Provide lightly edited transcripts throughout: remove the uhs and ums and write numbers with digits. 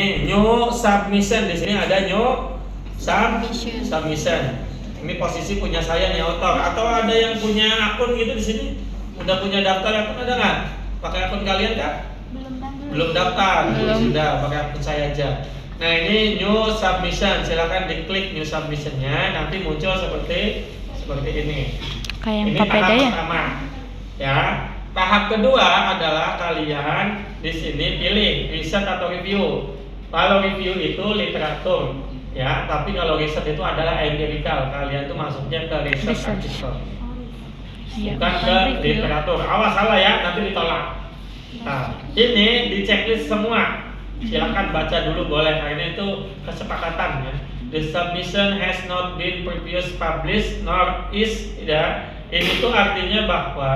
New submission, di sini ada new submission. Ini posisi punya saya nih author, atau ada yang punya akun gitu di sini? Udah punya daftar akun ada nggak? Pakai akun kalian kah? Belum daftar. Sudah pakai akun saya aja. Nah ini new submission, silakan diklik new submissionnya, nanti muncul seperti ini. Kayak yang ini papeda tahap ya? pertama, ya. Tahap kedua adalah kalian di sini pilih riset atau review. Kalau review itu literatur, ya. Tapi kalau riset itu adalah empirical. Kalian tuh masuknya ke riset artikel, bukan ke literatur. Awas salah ya, nanti ditolak. Nah, ini di checklist semua. Silakan baca dulu boleh. Nah, ini itu kesepakatan ya. The submission has not been previously published nor is ya. Ini tuh artinya bahwa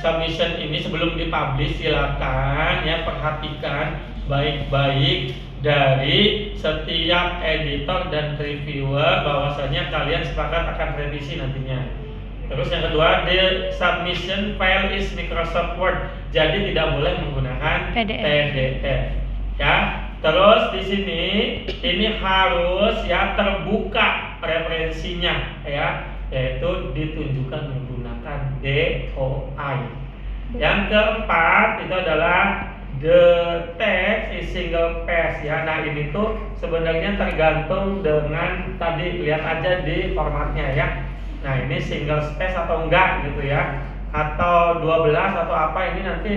submission ini sebelum dipublish silakan ya perhatikan baik-baik dari setiap editor dan reviewer bahwasanya kalian sepakat akan revisi nantinya. Terus yang kedua, the submission file is Microsoft Word, jadi tidak boleh menggunakan PDF. Ya, terus di sini ini harus ya terbuka referensinya ya, yaitu ditunjukkan menggunakan DOI. Yang keempat itu adalah the text is single space ya. Nah ini tuh sebenarnya tergantung dengan tadi lihat aja di formatnya ya. Nah ini single space atau enggak gitu ya, atau 12 atau apa, ini nanti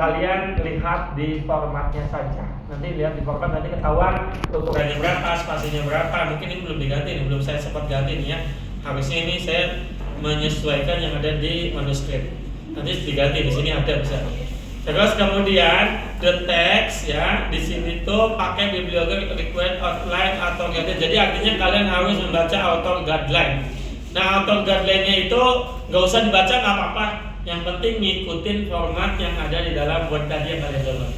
kalian lihat di formatnya saja. Nanti lihat di format, nanti ketahuan ukurannya berapa, spasinya berapa. Mungkin ini belum diganti nih, belum saya sempat ganti nih ya. Harusnya ini saya menyesuaikan yang ada di manuskrip. Nanti diganti, di sini ada bisa. Terus kemudian the text ya, di sini tuh pakai bibliography required outline atau guideline. Jadi artinya kalian harus membaca author guideline. Nah author guideline-nya itu nggak usah dibaca, nggak apa-apa. Yang penting ngikutin format yang ada di dalam Word tadi yang kalian download,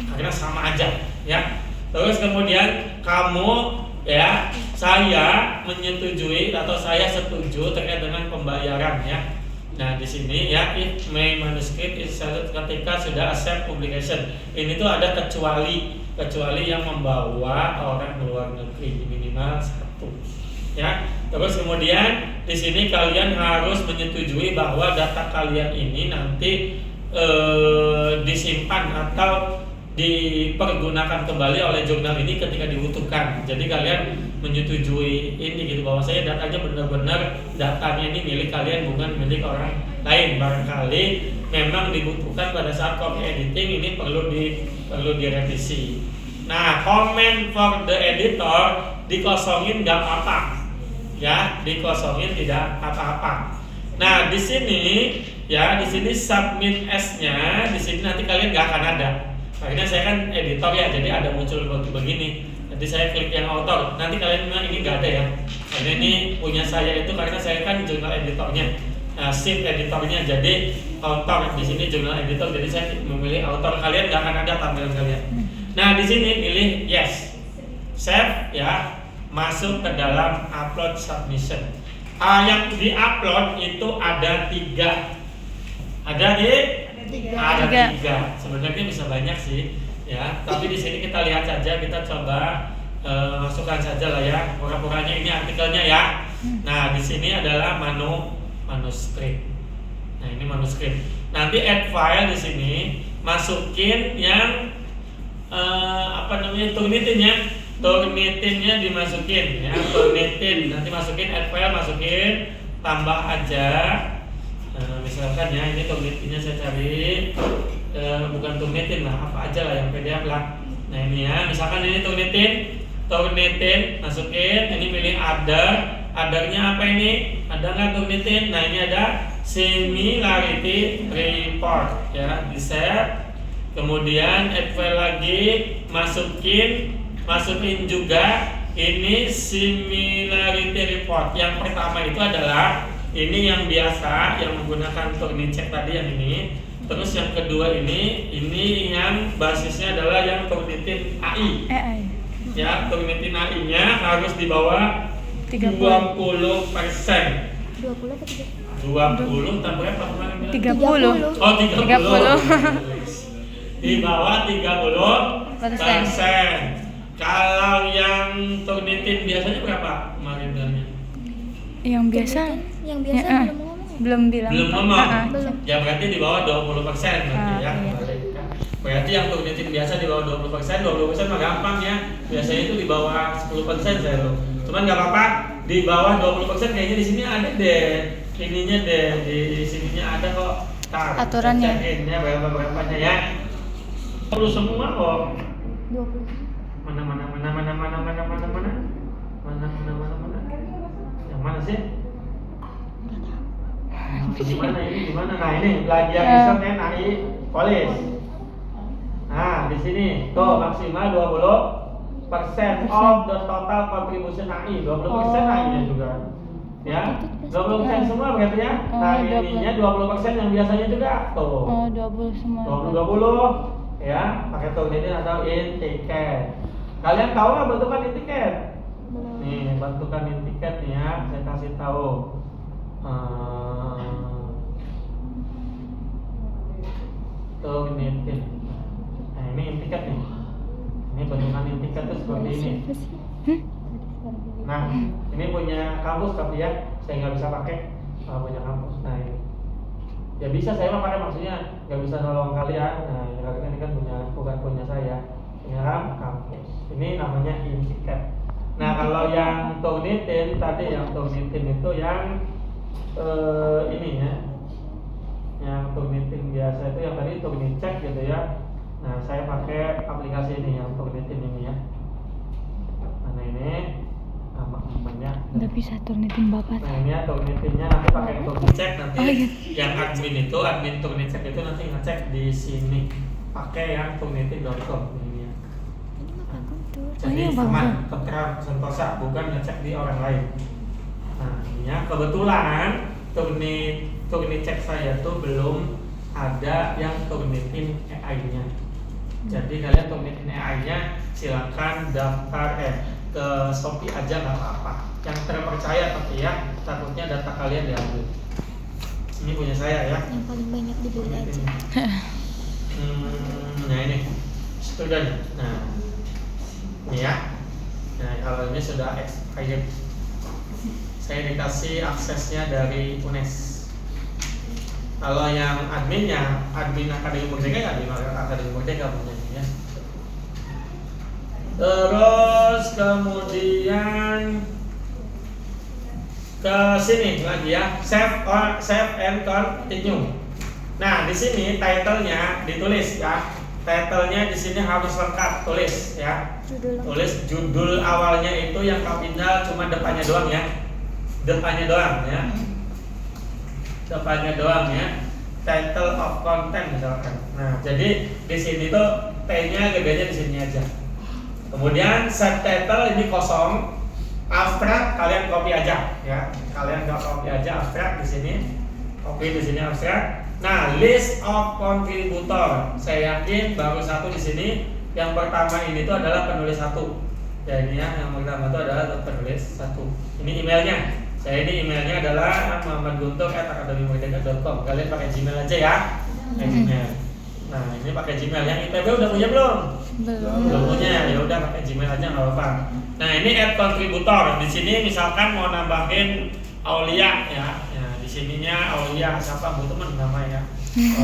karena sama aja ya. Terus kemudian kamu ya, saya menyetujui atau saya setuju terkait dengan pembayaran ya. Nah di sini ya, if my manuscript is settled, ketika sudah accept publication. Ini tuh ada kecuali yang membawa orang luar negeri minimal 1 ya. Terus kemudian di sini kalian harus menyetujui bahwa data kalian ini nanti disimpan atau dipergunakan kembali oleh jurnal ini ketika dibutuhkan. Jadi kalian menyetujui ini gitu, bahwa saya datanya benar-benar datanya ini milik kalian, bukan milik orang lain. Barangkali memang dibutuhkan pada saat copy editing, ini perlu direvisi. Nah, comment for the editor dikosongin nggak apa-apa ya, dikosongin tidak apa-apa. Nah di sini ya, di sini submit as-nya, di sini nanti kalian nggak akan ada. Akhirnya saya kan editor ya, jadi ada muncul begini. Nanti saya klik yang author, nanti kalian bilang ini nggak ada ya. Karena ini punya saya itu, karena saya kan jurnal editornya, shift editornya, jadi author di sini jurnal editor, jadi saya memilih author. Kalian nggak akan ada tampilan kalian. Nah di sini pilih yes, save ya, masuk ke dalam upload submission. Yang di-upload itu ada 3. Ada 3. Sebenarnya bisa banyak sih ya, tapi di sini kita lihat saja, kita coba masukkan saja lah ya, pura-puranya ini artikelnya ya. Nah di sini adalah manuskrip. Nah ini manuskrip. Nanti add file di sini, masukin yang Turnitinnya dimasukin ya, Turnitin. Nanti masukin add file, masukin, tambah aja. Misalkan ya, ini Turnitinnya saya cari, bukan Turnitin lah, apa aja lah yang PDF lah. Nah ini ya, misalkan ini Turnitin, masukin. Ini pilih othernya apa ini? Ada nggak Turnitin? Nah ini ada similarity report ya, di share. Kemudian add file lagi, masukin juga ini similarity report. Yang pertama itu adalah ini yang biasa, yang menggunakan Turnitin tadi yang ini. Terus yang kedua ini yang basisnya adalah yang Turnitin AI. Ya, Turnitin AI-nya harus di bawah 20%. 20 apa 20 tambah berapa kemarin? 30. Oh 30. Di bawah 30 persen. Kalau yang Turnitin biasanya berapa kemarin bilangnya? Yang biasa Yang biasa Ya, belum ngomong. belum bilang. Belum ngomong. Belum. Ya berarti di bawah 20% berarti ya. Iya. Berarti yang Turnitin biasa di bawah 20%, 20% mah gampang ya. Biasanya itu di bawah 10% saya loh. Cuman nggak apa-apa, di bawah 20% kayaknya di sini ada deh. Ininya deh, di sininya ada kok. Aturannya. Cekinnya berapa-berapanya ya. Perlu semua kok. 20. Mana. Yang mana sih? Gimana ini? Gimana? Nah ini belanja riset kan AI polis. Nah di sini tuh maksimal 20% of the total contribution AI, 20% AI-nya juga. Ya, 20% semua berarti ya. Nah ininya 20% yang biasanya juga tuh. Oh, 20 semua. 20 ya, pakai Turnitin atau in ticket. Kalian tahu nggak bentukan in ticket? Belum. Nih, bentukan in ticket nih ya, saya kasih tahu. Turnitin. Nah, ini in ticket nih. Ini bentukan in ticket tuh seperti ini. Siapa sih? Nah, ini punya kampus tapi ya, saya nggak bisa pakai kalau punya kampus. Nah, ini. Ya bisa saya mah pakai, maksudnya nggak bisa nolong kalian. Nah, kalian ini kan bukan punya saya. Punya kampus. Ini namanya in-ticket. Nah, kalau yang Turnitin tadi, yang Turnitin itu yang ini ya. Yang Turnitin biasa itu yang tadi Turnicek gitu ya. Nah, saya pakai aplikasi ini yang Turnitin ini ya. Nah, ini namanya. Udah bisa Turnitin Bapak. Nah, ini ya Turnitinnya nanti pakai Turnicek nanti. Oh, iya. Yang admin Turnicek itu nanti ngecek di sini. Pakai yang turnitin.com ini ya. Ini mah Pak Guntur. Jadi iya, aman, bagus. tentram, sentosa, bukan ngecek di orang lain. Nah, ini ya kebetulan Turnicek saya tuh belum ada yang Turnitin AI-nya. Jadi kalian Turnitin AI-nya silakan daftar ke Shopee aja nggak apa-apa. Yang terpercaya tapi ya, takutnya data kalian diambil. Ini punya saya ya. Yang paling banyak dibeli aja. Nah ini student. Nah ini ya. Nah kalau ini sudah expired, saya dikasih aksesnya dari UNES. Kalau yang adminnya, admin Akademi Merdeka, admin Akademi Merdeka punya ya. Terus kemudian ke sini lagi ya, save and continue. Nah di sini title-nya ditulis ya, title-nya di sini harus lengkap, tulis ya, Judul. tulis judul awalnya itu yang kapital cuma depannya doang ya, depannya doang ya, depannya doang ya, title of content misalkan. Nah jadi di sini tuh T-nya gedenya di sini aja. Kemudian subtitle ini kosong, abstrak kalian copy aja ya, kalian nggak copy aja abstrak di sini, copy di sini abstrak. Nah list of contributor, saya yakin baru satu di sini. Yang pertama ini tuh adalah penulis satu. Ya ini ya, yang pertama itu adalah penulis satu. Ini emailnya. Saya ini emailnya adalah muhammadguntur@akademimerdeka.com. Kalian pakai Gmail aja ya. Pakai Gmail. Nah ini pakai Gmail. Yang ITB udah punya belum? Belum punya, ya udah pakai Gmail aja nggak apa-apa. Nah ini add contributor. Di sini misalkan mau nambahin Aulia ya. Nah di sininya Aulia, siapa Bu teman namanya?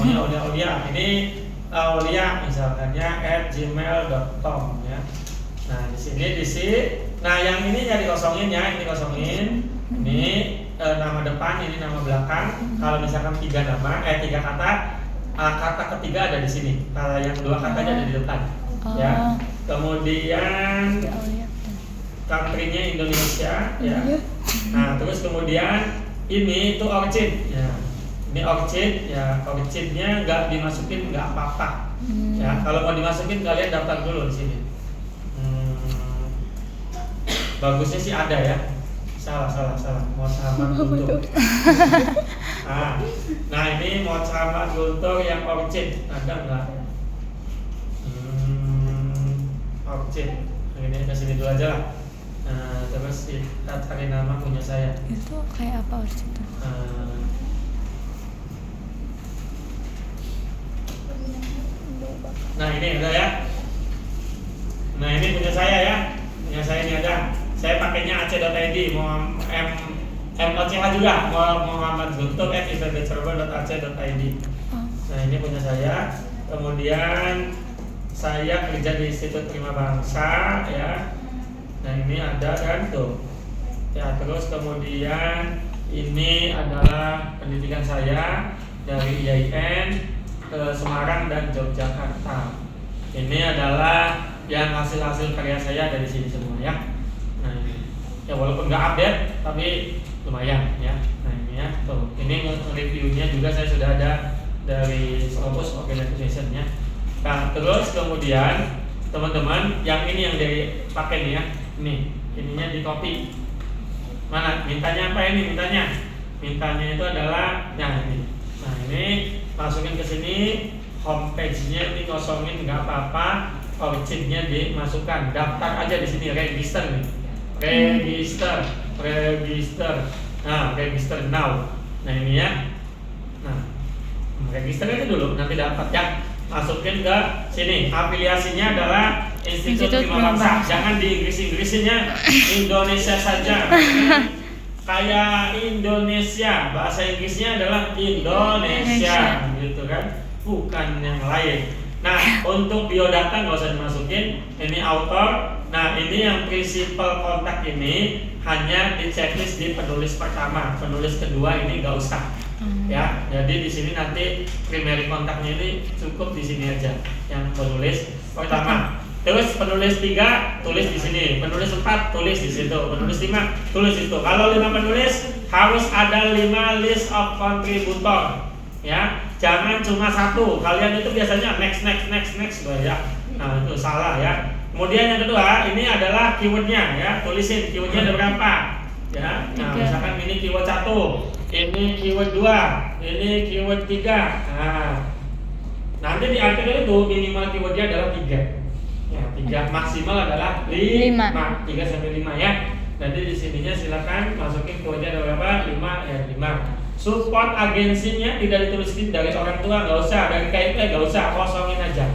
Aulia. Ini Aulia misalkannya @gmail.com ya. Nah di sini Nah yang ini ya dikosongin ya, ini kosongin. Ini nama depan, ini nama belakang. Kalau misalkan tiga kata, kata ketiga ada di sini. Kalau yang dua katanya ada di depan. Ya. Kemudian country-nya Indonesia ya. Nah, terus kemudian ini itu orchid ya. Ini orchid ya, orchidnya nggak dimasukin nggak apa-apa. Ya, kalau mau dimasukin kalian daftar dulu di sini. Bagusnya sih ada ya. Salah. Muhammad Guntur. Nah ini Muhammad Guntur yang orchid ada nggak? Orchid. Nah, ini kasih dulu aja lah. Terus kita cari nama punya saya. Itu kayak apa orchid itu? Nah ini udah ya. @ipbcerber.ac.id, MOCH juga, muhammad.guntur@ipbcerber.ac.id. Nah ini punya saya. Kemudian saya kerja di Institut Prima Bangsa ya. Nah ini ada kan tuh. Ya terus kemudian ini adalah pendidikan saya dari IAIN ke Semarang dan Yogyakarta. Ini adalah yang hasil-hasil karya saya dari sini semua ya. Nah ini ya walaupun nggak update tapi lumayan ya. Nah ini ya tuh. Ini reviewnya juga saya sudah ada dari Scopus Organization ya. Nah terus kemudian teman-teman yang ini yang dipakai nih ya. Ininya di copy. Mana? Mintanya apa ini? Mintanya itu adalah yang ini. Nah ini masukin ke sini, homepage-nya ini kosongin nggak apa-apa, originnya dimasukkan, daftar aja di sini, register nih, register. Nah register now. Nah ini ya. Nah register aja dulu, nanti dapat ya. Masukin ke sini, afiliasinya adalah Institut Prima Bangsa. Jangan di Inggris-Inggrisinnya Indonesia saja. Kayak Indonesia, bahasa Inggrisnya adalah Indonesia, gitu kan, bukan yang lain. Nah, untuk biodata nggak usah dimasukin. Ini author. Nah, ini yang prinsipal kontak ini hanya di checklist di penulis pertama, penulis kedua ini nggak usah. Ya, jadi di sini nanti primary kontaknya ini cukup di sini aja, yang penulis pertama. Terus penulis 3 tulis di sini, penulis 4 tulis di situ, penulis 5 tulis itu. Kalau 5 penulis harus ada 5 list of contributor. Ya, jangan cuma 1. Kalian itu biasanya next ya. Nah, itu salah ya. Kemudian yang kedua, ini adalah keywordnya ya. Tulisin keywordnya ada berapa. Ya. Nah, misalkan ini keyword 1, ini keyword 2, ini keyword 3. Nah, nanti di artikel itu minimal keywordnya adalah 3. Ya, 3 maksimal adalah 5. 3 sampai 5 ya. Nanti di sininya silakan masukin keywordnya ada berapa? 5 ya 5. Support agensinya tidak ditulisin dari orang tua, nggak usah, dari KIP nggak usah, kosongin aja.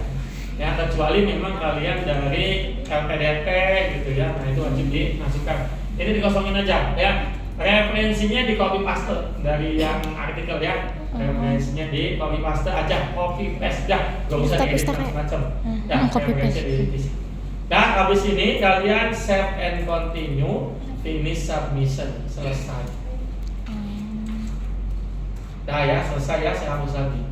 Ya, kecuali memang kalian dari LPDP gitu ya. Nah, itu wajib dimasukkan. Ini dikosongin aja ya. Referensinya di copy paste dari yang artikel ya. Referensinya di copy paste aja, copy paste dah, nggak usah diedit macam-macam. Ya, referensinya di sini. Nah, habis ini kalian save and continue, finish submission, selesai. Dah ya, selesai ya, saya hapus lagi.